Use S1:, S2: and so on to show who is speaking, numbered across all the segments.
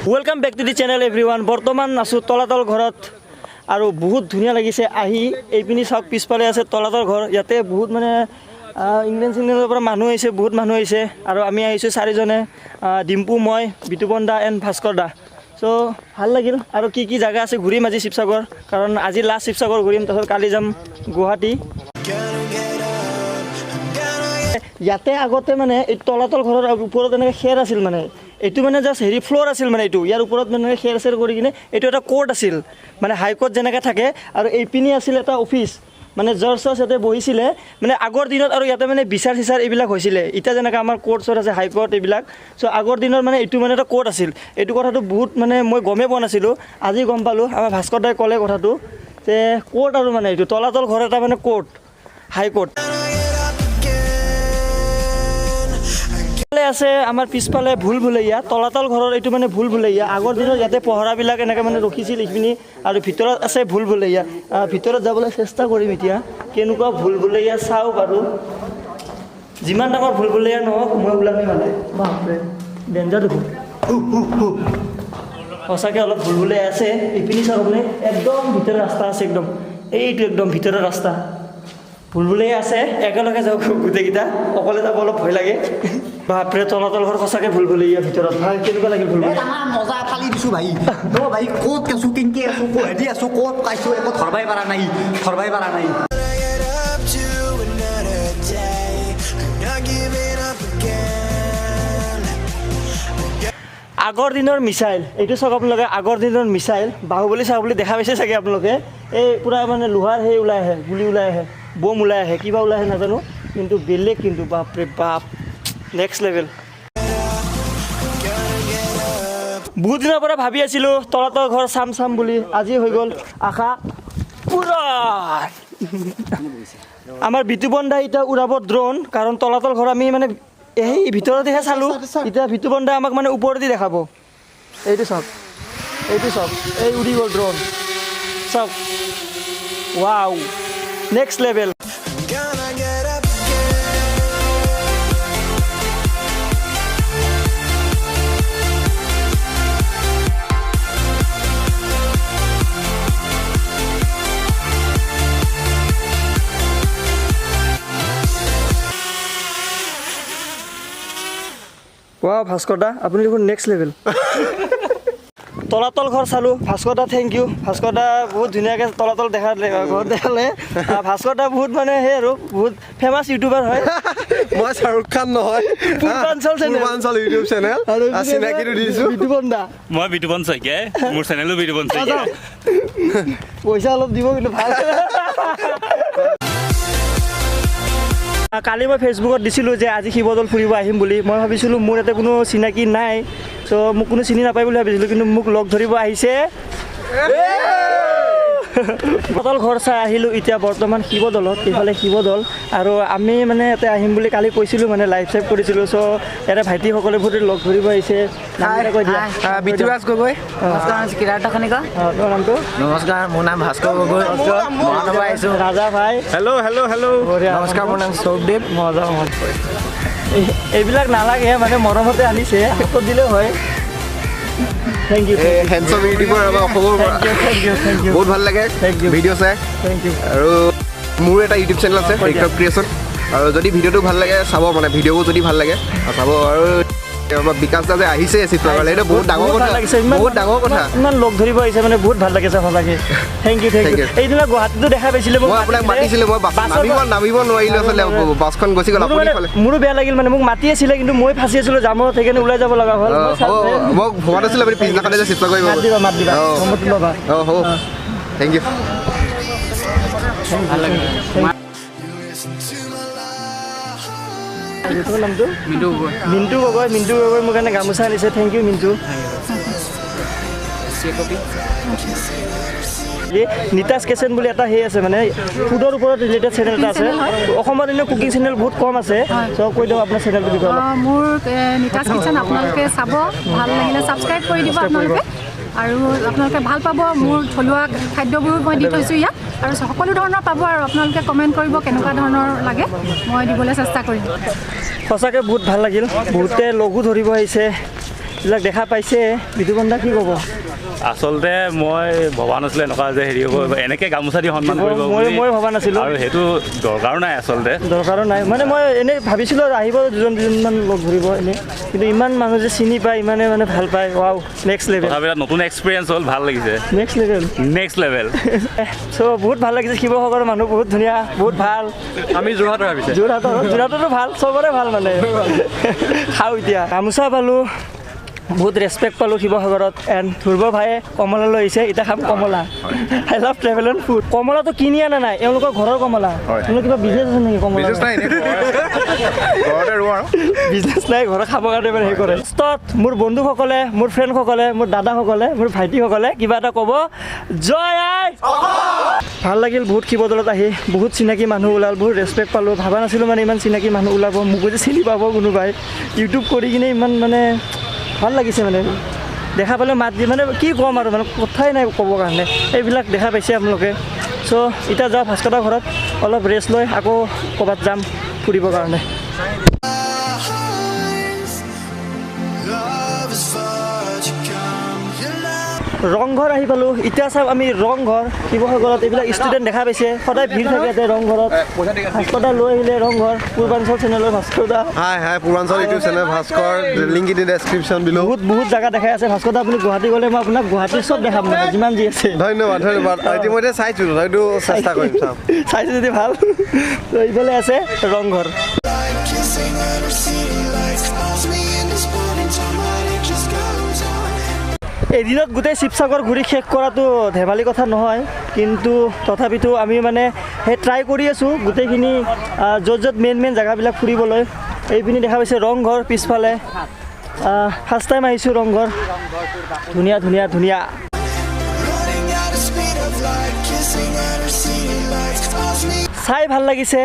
S1: Welcome back to the channel everyone. বৰ্তমান আছো তলাতল ঘৰত আৰু বহুত ধুনীয়া লাগিছে আহি এইপিনি চাওক পিছফালে আছে তলাতল ঘৰ ইয়াতে বহুত মানে ইংলেণ্ডৰ পৰা মানুহ আহিছে বহুত মানুহ আহিছে আৰু আমি আহিছো চাৰিজনে ডিম্পু মই বিতুপন দা এণ্ড ভাস্কৰ দা সো ভাল লাগিল আৰু কি কি জায়গা আছে ঘূৰিম আজি শিৱসাগৰ কাৰণ আজি লাষ্ট শিৱসাগৰ ঘূৰিম তাৰপিছত কালি যাম গুৱাহাটী ইয়াতে আগতে মানে এই তলাতল ঘৰৰ ওপৰত এনেকৈ খেৰ আছিল মানে এইটো মানে জাষ্ট হেৰি ফ্লোৰ আছিল মানে এইটো ইয়াৰ ওপৰত মানে খেৰ কৰি কিনে এইটো এটা কোৰ্ট আছিল মানে হাই কোৰ্ট যেনেকৈ থাকে আৰু এইপিনি আছিল এটা অফিচ মানে জজ ইয়াতে বহিছিলে মানে আগৰ দিনত আৰু ইয়াতে মানে বিচাৰ চিচাৰ এইবিলাক হৈছিলে এতিয়া যেনেকৈ আমাৰ কোৰ্ট চৰ্ট আছে হাই কোৰ্ট এইবিলাক চ' আগৰ দিনত মানে এইটো মানে এটা কোৰ্ট আছিল এইটো কথাটো বহুত মানে মই গমেই পোৱা নাছিলোঁ আজি গম পালোঁ আমাৰ ভাস্কৰ দাই ক'লে কথাটো যে কোৰ্ট আৰু মানে এইটো তলাতল ঘৰ এটা মানে কোৰ্ট হাই কোৰ্ট আছে আমাৰ পিছফালে ভুল ভুলैया তলাতল ঘৰৰ এইটো মানে ভুল ভুলैया আগৰ দিনত ইয়াতে পহৰাবিলাক এনেকৈ মানে ৰখিছিল এইখিনি আৰু ভিতৰত আছে ভুল ভুলैया ভিতৰত যাবলৈ চেষ্টা কৰিম এতিয়া কেনেকুৱা ভুল ভুলैया চাওঁ বাৰু যিমান ডাঙৰ ভুল ভুলैया নহওক মই ওলামেই মানে বাপৰে ডেঞ্জাৰ দেখোন সঁচাকৈ অলপ ভুল ভুলैया আছে এইপিনি চাওক মানে একদম ভিতৰৰ ৰাস্তা আছে একদম এইটো একদম ভিতৰৰ ৰাস্তা ভুল ভুলैया আছে একেলগে যাওক গোটেইকেইটা অকলে যাব অলপ ভয় লাগে বাপৰে তলাতল ঘৰ সঁচাকৈ ভুল ভুলैया ভিতৰত ভাই কেনেকুৱা লাগিল ভুল
S2: মজা ফালি দিছোঁ ভাই ভাই ক'ত আছোঁ কেনেকৈ আছোঁ গুৱাহাটী আছোঁ ক'ত পাইছোঁ একো ধৰবাই পৰা নাই
S1: আগৰ দিনৰ মিছাইল এইটো চাওক আপোনালোকে আগৰ দিনৰ মিছাইল বাহুবলী চাহুবলী দেখা পাইছে চাগে আপোনালোকে এই পূৰা মানে লোহাৰ সেই ওলাই আহে গুলি ওলাই আহে বম ওলাই আহে কিবা ওলাই আহে নাজানো কিন্তু বেলেগ কিন্তু বাপৰে বাপ নেক্সট লেভেল বহুত দিনৰ পৰা ভাবি আছিলোঁ তলাতল ঘৰ চাম বুলি আজি হৈ গ'ল আশা পূৰা আমাৰ বিতুপন দা এতিয়া উৰাব ড্ৰোন কাৰণ তলাতল ঘৰ আমি মানে এই ভিতৰতেহে চালোঁ এতিয়া বিতুপন দা আমাক মানে ওপৰেদি দেখাব এইটো চাওক এই উৰি গ'ল ড্ৰোন চাওক wow next level wow Bhaskar da আপুনি দেখোন নেক্সট লেভেল তলাতল ঘৰ চালোঁ ভাস্কৰ দা থেংক ইউ ভাস্কৰ দা বহুত ধুনীয়াকৈ তলাতল ঘৰ দেখালে ভাস্কৰ দা বহুত মানে সেই আৰু বহুত ফেমাছ ইউটিউবাৰ হয়
S3: মই শ্বাহৰুখ খান নহয় পূৰ্বাঞ্চল ইউটিউব চেনেল চিনাকিটো দিছোঁ
S1: বিতুপন দা
S4: মই বিতুপন শইকীয়া মোৰ চেনেলো বিতুপন শইকীয়া
S1: পইচা অলপ দিব কিন্তু ভাল কালি মই ফেচবুকত দিছিলোঁ যে আজি শিৱদৌল ফুৰিব আহিম বুলি মই ভাবিছিলোঁ মোৰ ইয়াতে কোনো চিনাকি নাই চ' মোক কোনো চিনি নাপায় বুলি ভাবিছিলোঁ কিন্তু মোক লগ ধৰিব আহিছে তলাতল ঘৰ চাই আহিলোঁ এতিয়া বৰ্তমান শিৱদৌলত এইফালে শিৱদৌল আৰু আমি মানে ইয়াতে আহিম বুলি কালি কৈছিলোঁ মানে লাইভ চাইভ কৰিছিলোঁ চ' ইয়াতে ভাইটিসকলে বহুত লগ ধৰিব আহিছে
S2: বিতুৰাজ গগৈ
S1: নামটো
S2: নমস্কাৰ মোৰ নাম ভাস্কৰ গগৈ মহানগৰ আহিছোঁ
S1: ৰাজা ভাই
S3: হেল্ল'
S2: নমস্কাৰ মোৰ নাম সৌৰদেৱ
S1: মজা এইবিলাক নালাগে মানে মৰমতে আনিছে হাতত দিলেও হয় থেংক ইউ
S3: হেণ্ডছম ইউটিউবৰ অসমৰ বহুত ভাল লাগে ভিডিঅ' চাই আৰু মোৰ এটা ইউটিউব চেনেল আছে ৰিক্টভ ক্ৰিয়েশ্যন আৰু যদি ভিডিঅ'টো ভাল লাগে চাব মানে ভিডিঅ'বোৰ যদি ভাল লাগে চাব আৰু বিকাশ দা যে আহিছে শিৱসাগৰলৈ এইটো বহুত ডাঙৰ কথা
S1: ইমান লগ ধৰিব আহিছে মানে বহুত ভাল লাগিছে সঁচাকৈ থেংক ইউ এইদিনা গুৱাহাটীতো দেখা পাইছিলোঁ
S3: মই আপোনাক মাতিছিলোঁ মই নামিব নোৱাৰিলোঁ আচলতে বাছখন গুচি গ'ল
S1: মোৰো বেয়া লাগিল মানে মোক মাতি আছিলে কিন্তু মই ফাঁচি আছিলোঁ জামত সেইকাৰণে ওলাই যাব লগা হ'ল
S3: মোক ভবা নাছিলোঁ আপুনি পিছদিনাখনে যে শিৱসাগৰ
S1: মাত দিবা ল'বা
S3: হ'ব থেংক ইউ
S4: ভাল লাগে
S1: নামটো মিণ্টু গগৈ মোৰ কাৰণে গামোচা আনিছে থেংক ইউ মিণ্টু নিতাজ কিচেন বুলি এটা সেই আছে মানে ফুডৰ ওপৰত ৰিলেটেড চেনেল এটা আছে অসমত এনেও কুকিং চেনেল বহুত কম আছে চ' কৈ দিয়ক আপোনাৰ চেনেলটো বিষয়ে
S5: মোৰ নিতাজ কিচেন আপোনালোকে চাব ভাল লাগিলে ছাবস্ক্ৰাইব কৰি দিব আপোনালোকে আৰু আপোনালোকে ভাল পাব মোৰ থলুৱা খাদ্যবোৰ মই দি থৈছোঁ ইয়াত আৰু সকলো ধৰণৰ পাব আৰু আপোনালোকে কমেণ্ট কৰিব কেনেকুৱা ধৰণৰ লাগে মই দিবলৈ চেষ্টা কৰিম
S1: সঁচাকৈ বহুত ভাল লাগিল বহুতে লগো ধৰিব আহিছে এইবিলাক দেখা পাইছে বিতুপন দা কি ক'ব
S4: আচলতে মই ভবা নাছিলোঁ এনেকুৱা যে হেৰি হ'ব এনেকৈ গামোচা দি সন্মান কৰিব
S1: মই ভবা নাছিলোঁ
S4: আৰু সেইটো দৰকাৰো নাই আচলতে
S1: দৰকাৰো নাই মানে মই এনেই ভাবিছিলোঁ আৰু আহিব দুজনমান লগ ধৰিব এনেই কিন্তু ইমান মানুহ যে চিনি পায় ইমানে মানে ভাল পায় ৱাও নেক্সট লেভেল
S4: তথাপিও নতুন এক্সপিৰিয়েঞ্চ হ'ল ভাল লাগিছে নেক্সট লেভেল
S1: চ' বহুত ভাল লাগিছে শিৱসাগৰৰ মানুহ বহুত ধুনীয়া বহুত ভাল
S4: আমি যোৰহাটৰ ভাবিছে
S1: যোৰহাটতো ভাল চবৰে ভাল মানে খাওঁ এতিয়া গামোচা পালোঁ বহুত ৰেচপেক্ট পালোঁ শিৱসাগৰত এণ্ড ধ্ৰুৱ ভায়ে কমলা লৈ আহিছে এতিয়া খাম কমলা I love travel and food কমলাটো কিনি আনা নাই এওঁলোকৰ ঘৰৰ কমলা এওঁলোকৰ কিবা বিজনেছ আছে নেকি কমলা বিজনেছ নাই ঘৰত খাবৰ কাৰণে মানে হেৰি কৰে লাষ্টত মোৰ বন্ধুসকলে মোৰ ফ্ৰেণ্ডসকলে মোৰ দাদাসকলে মোৰ ভাইটিসকলে কিবা এটা ক'ব জয় আই ভাল লাগিল বহুত শিৱদৌলত আহি বহুত চিনাকি মানুহ ওলাল বহুত ৰেচপেক্ট পালোঁ ভাবা নাছিলোঁ মানে ইমান চিনাকি মানুহ ওলাব মোক যে চিনি পাব কোনোবাই ইউটিউব কৰি কিনে ইমান মানে ভাল লাগিছে মানে দেখা পালে মাত দি মানে কি ক'ম আৰু মানে কথাই নাই ক'বৰ কাৰণে এইবিলাক দেখা পাইছে আপোনালোকে চ' এতিয়া যাওঁ ভাস্কৰ দাৰ ঘৰত অলপ ৰেষ্ট লৈ আকৌ ক'ৰবাত যাম ফুৰিবৰ কাৰণে ৰংঘৰ আহি পালোঁ এতিয়া চাওক আমি ৰংঘৰ শিৱসাগৰত এইবিলাক ষ্টুডেণ্ট দেখা পাইছে সদায় ভিৰ থাকে ইয়াতে ৰংঘৰত ভাস্কৰ দা লৈ আহিলে ৰংঘৰ পূৰ্বাঞ্চল চেনেলৰ ভাস্কৰ দা
S3: হাই পূৰ্বাঞ্চল YouTube channel Bhaskar link in description বিলো
S1: বহুত জাগা দেখাই আছে ভাস্কৰ দা আপুনি গুৱাহাটী গ'লে মই আপোনাক গুৱাহাটীৰ চব দেখাম মানে যিমান যি আছে
S3: ধন্যবাদ ইতিমধ্যে চাইছোঁ হয়তো চেষ্টা কৰিম
S1: চাইছোঁ যদি ভাল তো এইফালে আছে ৰংঘৰ এদিনত গোটেই শিৱসাগৰ ঘূৰি শেষ কৰাটো ধেমালি কথা নহয় কিন্তু তথাপিতো আমি মানে সেই ট্ৰাই কৰি আছোঁ গোটেইখিনি য'ত মেইন জেগাবিলাক ফুৰিবলৈ এইপিনি দেখা পাইছে ৰংঘৰ পিছফালে ফাৰ্ষ্ট টাইম আহিছোঁ ৰংঘৰ ধুনীয়া চাই ভাল লাগিছে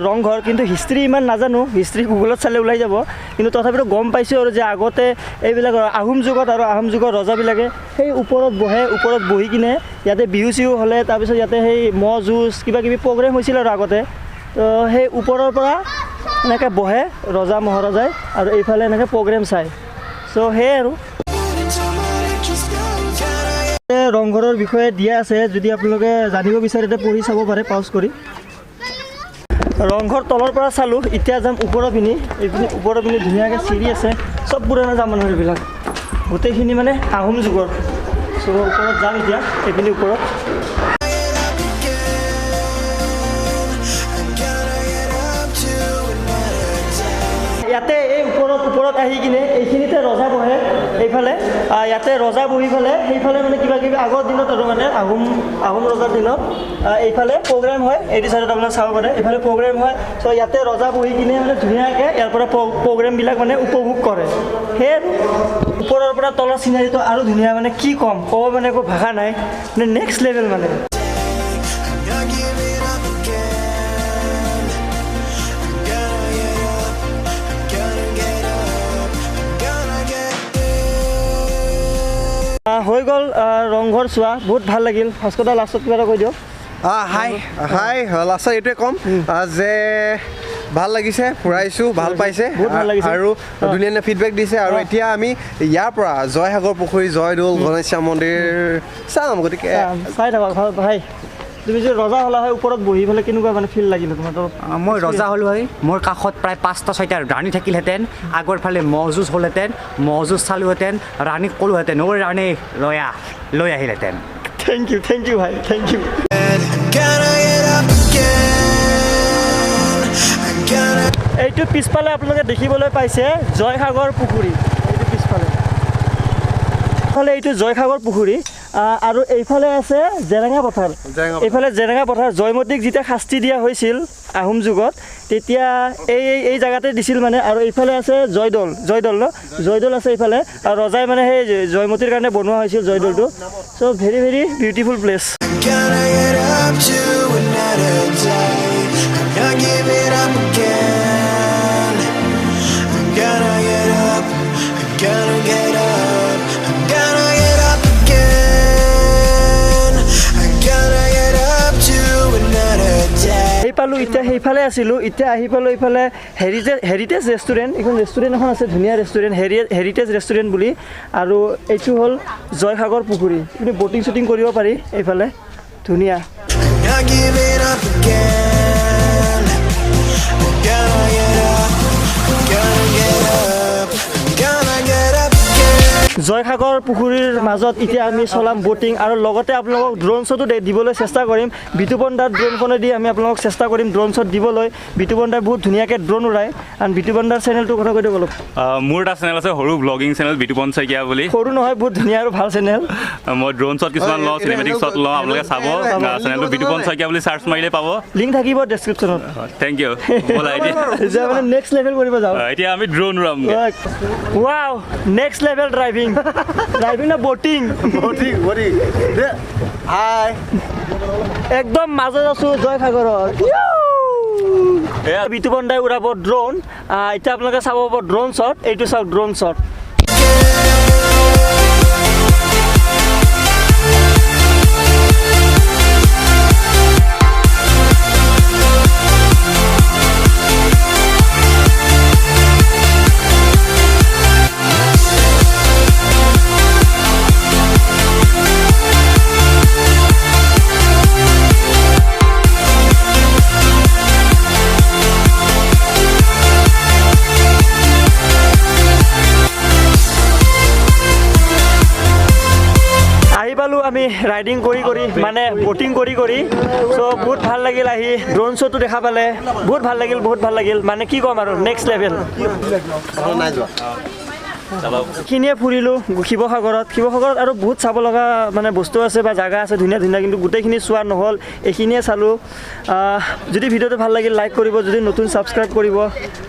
S1: ৰংঘৰ কিন্তু হিষ্ট্ৰী ইমান নাজানো হিষ্ট্ৰী গুগলত চালে ওলাই যাব কিন্তু তথাপিতো গম পাইছোঁ আৰু যে আগতে এইবিলাক আহোম যুগত আৰু আহোম যুগৰ ৰজাবিলাকে সেই ওপৰত বহি কিনে ইয়াতে বিহু চিহু হ'লে তাৰপিছত ইয়াতে সেই ম'হ যুঁজ কিবাকিবি প্ৰগ্ৰেম হৈছিল আৰু আগতে তো সেই ওপৰৰ পৰা এনেকৈ বহে ৰজা মহাৰজাই আৰু এইফালে এনেকৈ প্ৰগ্ৰেম চায় চ' সেয়ে আৰু ৰংঘৰৰ বিষয়ে দিয়া আছে যদি আপোনালোকে জানিব বিচাৰে তেতিয়া পঢ়ি চাব পাৰে পাউজ কৰি ৰংঘৰ তলৰ পৰা চালোঁ এতিয়া যাম ওপৰৰ পিনি এইপিনি ওপৰৰ পিনি ধুনীয়াকৈ চিৰি আছে চব পুৰণা জামানৰ এইবিলাক গোটেইখিনি মানে আহোম যুগৰ চ' ওপৰত যাম এতিয়া এইপিনি ওপৰত ইয়াতে এই ওপৰত আহি কিনে এইখিনিতে ৰজা বহে এইফালে ইয়াতে ৰজা বহি পেলাই সেইফালে মানে কিবাকিবি আগৰ দিনত আৰু মানে আহোম ৰজাৰ দিনত এইফালে প্ৰগ্ৰেম হয় এইটো চাইডত আপোনালোকে চাব পাৰে এইফালে প্ৰগ্ৰেম হয় চ' ইয়াতে ৰজা বহি কিনে মানে ধুনীয়াকৈ ইয়াৰ পৰা প্ৰগ্ৰেমবিলাক মানে উপভোগ কৰে সেয়ে ওপৰৰ পৰা তলৰ চিনাৰীটো আৰু ধুনীয়া মানে কি ক'ম ক'ব মানে একো ভাষা নাই মানে নেক্সট লেভেল মানে হৈ গ'ল ৰংঘৰ চোৱা বহুত ভাল লাগিল ভাস্কৰ দা লাষ্টত কিবা এটা কৈ দিয়ক
S3: হাই লাষ্টত এইটোৱে ক'ম যে ভাল লাগিছে ফুৰাইছোঁ ভাল পাইছে আৰু ধুনীয়া ফিডবেক দিছে আৰু এতিয়া আমি ইয়াৰ পৰা জয়সাগৰ পুখুৰী জয়দৌল গণেশ মন্দিৰ চাম গতিকে
S1: চাই থাকক ভাই তুমি যে ৰজা হ'লা হয় ওপৰত বহি পেলাই কেনেকুৱা মানে ফিল লাগিলে তোমাৰ
S2: মই ৰজা হ'লো হয় মোৰ কাষত প্ৰায় 5টা-6টা ৰাণী থাকিলহেঁতেন আগৰ ফালে ম'হ যুঁজ হ'লহেঁতেন ম'হ যুঁজ চালোহেঁতেন ৰাণীক ক'লোহেঁতেন অ' ৰাণী লৈ আহিলহেঁতেন
S1: থেংক ইউ ভাই থেংক ইউ এইটো পিছফালে আপোনালোকে দেখিবলৈ পাইছে জয়সাগৰ পুখুৰী এইটো পিছফালে এইটো জয়সাগৰ পুখুৰী আৰু এইফালে আছে জেৰেঙা পথাৰ এইফালে জেৰেঙা পথাৰ জয়মতীক যেতিয়া শাস্তি দিয়া হৈছিল আহোম যুগত তেতিয়া এই জেগাতে দিছিল মানে আৰু এইফালে আছে জয়দৌল আছে এইফালে আৰু ৰজাই মানে সেই জয়মতীৰ কাৰণে বনোৱা হৈছিল জয়দৌলটো চ' ভেৰি ভেৰি বিউটিফুল প্লেচ পালোঁ এতিয়া সেইফালে আছিলোঁ এতিয়া আহি পালোঁ এইফালে হেৰিটেজ ৰেষ্টুৰেণ্ট এইখন ৰেষ্টুৰেণ্ট এখন আছে ধুনীয়া ৰেষ্টুৰেণ্ট হেৰিটেজ ৰেষ্টুৰেণ্ট বুলি আৰু এইটো হ'ল জয়সাগৰ পুখুৰী আপুনি ব'টিং শ্বুটিং কৰিব পাৰি এইফালে ধুনীয়া জয়সাগৰ পুখুৰীৰ মাজত এতিয়া আমি চলাম ব'টিং আৰু লগতে আপোনালোকক ড্ৰোন শ্বটো দিবলৈ চেষ্টা কৰিম বিতুপন দাৰ ড্ৰোনখনেদি আমি আপোনালোকক চেষ্টা কৰিম ড্ৰোন শ্বট দিবলৈ বিতুপন দাই বহুত ধুনীয়াকৈ ড্ৰোন উৰায় আৰু বিতুপন দাৰ চেনেলটোৰ কথা কৈ দিয়ক অলপ
S4: মোৰ এটা চেনেল আছে সৰু ব্লগিং চেনেল বিতুপন শইকীয়া বুলি
S1: সৰু নহয় বহুত ধুনীয়া আৰু ভাল চেনেল
S4: মই ড্ৰোন শ্বট কিছুমান লওঁ চিনেমেটিক শ্বট লওঁ আপোনালোকে চাব চেনেলটো বিতুপন শইকীয়া বুলি চাৰ্চ মাৰিলে পাব
S1: লিংক থাকিব ডেছক্ৰিপশ্যনত
S4: থেংক ইউ ব'লা
S1: এতিয়া মানে নেক্সট লেভেল কৰিব যাওঁ
S4: এতিয়া আমি ড্ৰোন উৰাম
S1: ৱাও নেক্সট লেভেল ড্ৰাইভিং না ব'টিং হাই একদম মাজত আছোঁ জয়সাগৰৰ বিতুপন দাই উৰাব ড্ৰোন এতিয়া আপোনালোকে চাব পাব ড্ৰোন শ্বট এইটো চাওক ড্ৰোন শ্বট আমি ৰাইডিং কৰি মানে ব'টিং কৰি চ' বহুত ভাল লাগিল আহি ড্ৰোন শ্ব'টো দেখা পালে বহুত ভাল লাগিল মানে কি ক'ম আৰু নেক্সট লেভেল এইখিনিয়ে ফুৰিলোঁ শিৱসাগৰত আৰু বহুত চাব লগা মানে বস্তু আছে বা জাগা আছে ধুনীয়া কিন্তু গোটেইখিনি চোৱা নহ'ল এইখিনিয়ে চালোঁ যদি ভিডিঅ'টো ভাল লাগিল লাইক কৰিব যদি নতুন ছাবস্ক্ৰাইব কৰিব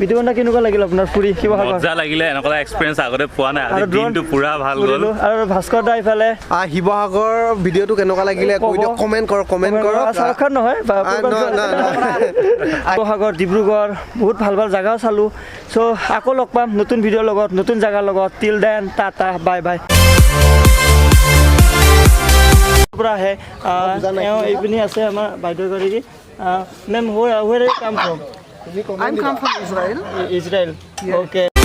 S1: বিতুপন দা কেনেকুৱা লাগিল আপোনাৰ ফুৰি শিৱসাগৰ
S4: মজা লাগিলে এনেকুৱা এক্সপিৰিয়েঞ্চ আগতে পোৱা নাই আজি দিনটো পুৰা ভাল গ'ল
S1: আৰু ভাস্কৰ দা ইফালে
S3: শিৱসাগৰ ভিডিঅ'টো কেনেকুৱা লাগিলে কৈ দিয়ক কমেণ্ট কৰক
S1: শ্বাহৰুখ খান নহয় শিৱসাগৰ ডিব্ৰুগড় বহুত ভাল জাগাও চালোঁ চ' আকৌ লগ পাম নতুন ভিডিঅ'ৰ লগত নতুন জাগাৰ লগত টিল দেন টাটা বাই পৰা আহে এইপিনি আছে আমাৰ বাইদেউ গৰাকী মেম হুৱেৰ কাম from
S6: I'm come from Israel.
S1: Israel. Okay.